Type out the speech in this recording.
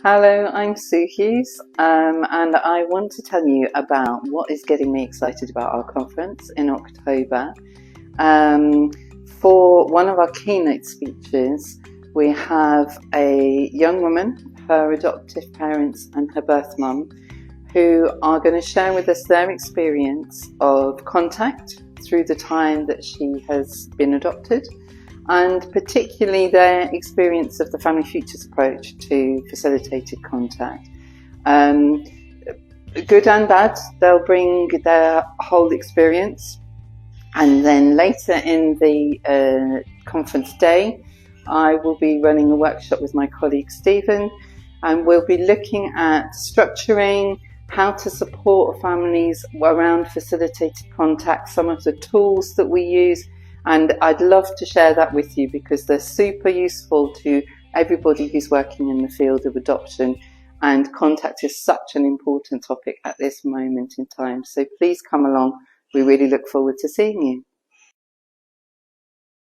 Hello, I'm Hughes, and I want to tell you about what is getting me excited about our conference in October. For one of our keynote speeches, we have a young woman, her adoptive parents and her birth mum, who are going to share with us their experience of contact through the time that she has been adopted, and particularly their experience of the Family Futures approach to facilitated contact. Good and bad, they'll bring their whole experience. And then later in the conference day, I will be running a workshop with my colleague Stephen, and we'll be looking at structuring, how to support families around facilitated contact, some of the tools that we use. And I'd love to share that with you because they're super useful to everybody who's working in the field of adoption. And contact is such an important topic at this moment in time. So please come along. We really look forward to seeing you.